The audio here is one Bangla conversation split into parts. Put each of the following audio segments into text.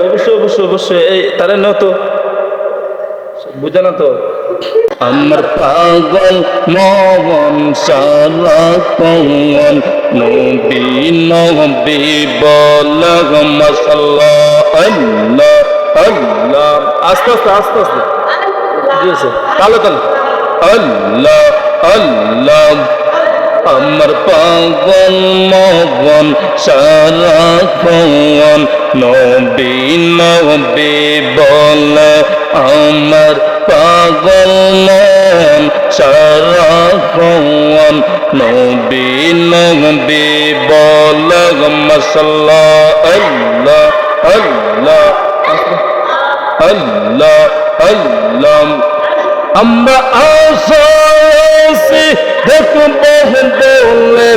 অবশ্যই অবশ্যই অবশ্যই এই তারা না তো বুঝে না তো আমার পাগল মন সারা কমন নবী নবী বল মাশাআল্লাহ আল্লাহ আল্লাহ আস্তে আস্তে আস্তে আস্তে দিয়েছে তালে তালে আল্লাহ আল্লাহ আমার পাগল মন সারা কমন নবী নবী বল আমার পাগল মন সারাক্ষণ নবী নবী বল মাশাআল্লাহ আল্লাহ আল্লাহ আল্লাহ আল্লাহ আমরা আশায় দেখবো বলে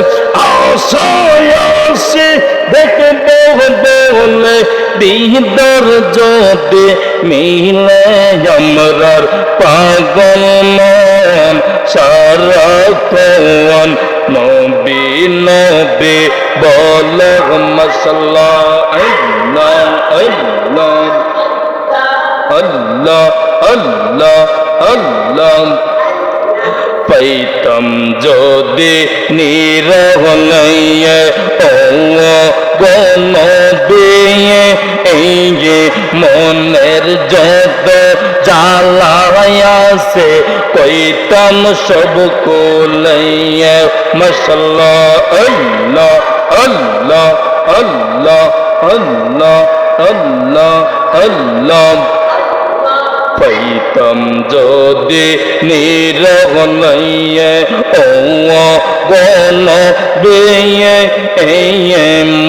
আশায় দেখবো বলে দিদার যদি মিলে আমরার পাগল মন সারাক্ষণ নবী নবী বল মাশাআল্লাহ আল্লাহ আল্লাহ আল্লাহ আল্লাহ আল্লাহ পাইতাম যদি নিরহলয়ে ও গনবে এই যে মনের যত জ্বালায়াছে কইতাম সব কোলয়ে মাশাআল্লাহ আল্লাহ আল্লাহ আল্লাহ আল্লাহ আল্লাহ আল্লাহ পাইতাম যদি নিরহলয়ে ও গনবে এই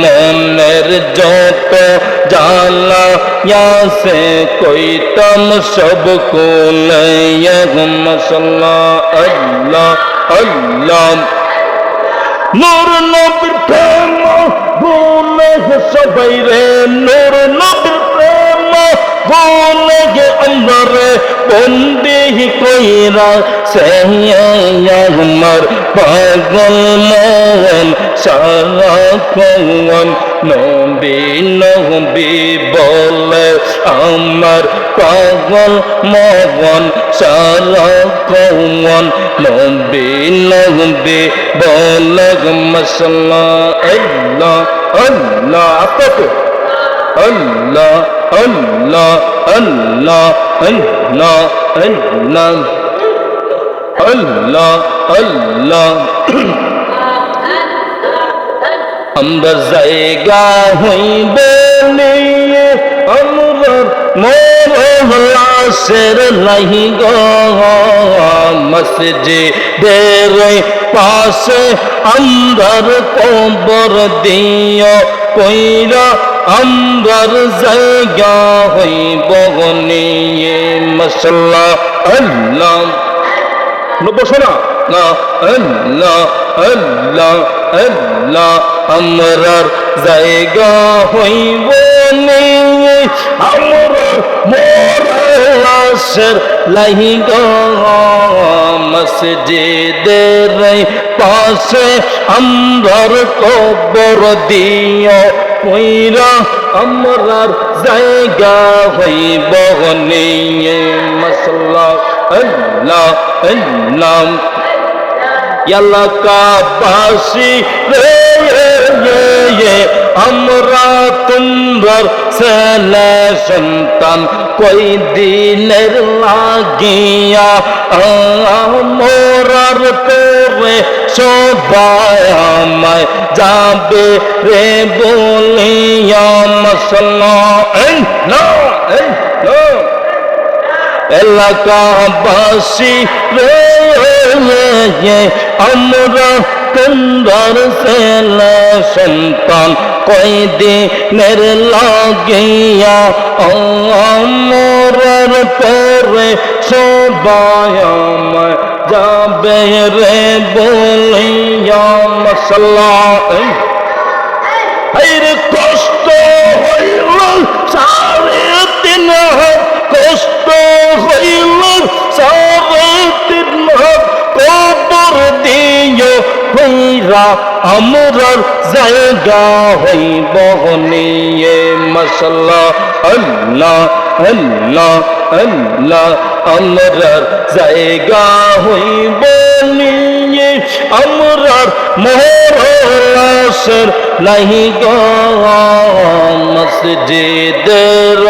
মনের যত জ্বালায়াছে কইতাম সব কোলয়ে মাশাআল্লাহ আল্লাহ আল্লাহ নূর নবীর প্রেম ভুলে সবাই রে নূর নবীর প্রেম ভুলে আমরা রে বন্দি কইরা সে আমার পাগল মন সারাক্ষণ নবী নবী বলে আমার পাগল মন সারাক্ষণ নবী নবী বলে মাশাআল্লাহ আল্লাহ আল্লাহ আস্তে আল্লাহ আল্লাহ আল্লাহ আল্লাহ আল্লাহ আল্লাহ আল্লাহ আমরা জায়গা হইবে নিয়ে আমরার মোরলাসের লাহি গো মসজিদের পাশে আমরার কবর দিও কইরা আমরার জায়গা হইব নিয়ে মাশাআল্লাহ আল্লাহ বসো না আল্লাহ আল্লাহ আল্লাহ আমরার জায়গা হইব নিয়ে আমরার মোরলাসের লাহি গো মসজিদের পাশে আমরার কবর দিও কইরা আমরার জায়গা হইব নিয়ে মাশাআল্লাহ আল্লাহ আল্লাহ এলাকাবাসী রে আমরা তোমার ছেলে সন্তান কই দিনের লাগিয়া মোরার পরে সবাই আমায় যাবে রে বলিয়া মাশাআল্লাহ এলাকাবাসী রে আমরা তোমার ছেলে সন্তান কয়দিনের লাগিয়া মোরার পরে সবাই আমায় যাবে রে বলিয়া মাশাআল্লাহ আইরে কষ্ট হইল সাড়ে তিন হাত কষ্ট হইল সাড়ে তিন হাত কবর দিও হইরা আমরার জায়গা হইব নিয়ে মাশাআল্লাহ আল্লাহ আল্লাহ আল্লাহ আমরার জায়গা হইব নিয়ে আমরার মোহরাসের নাহি গো মসজিদের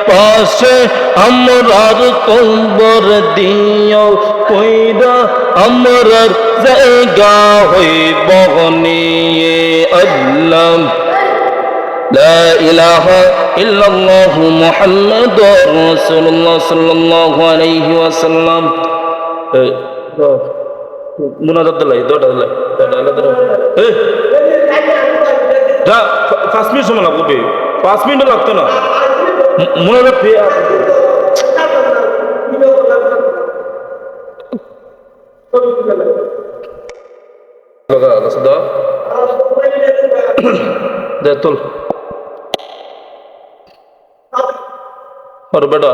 পাশে আমরার কবর দিও কইরা আমরার জায়গা হইব নিয়ে আল্লাহ লা ইলাহা ইল্লাল্লাহু মুহাম্মাদুর রাসূলুল্লাহ সাল্লাল্লাহু আলাইহি ওয়াসাল্লাম মুনাজাত দিলাই দোটা দিলাই এই যা 5 মিনিট সময় লাগবে 5 মিনিট লাগতো না মুনাজাত দিয়ে दे तुल और बेटा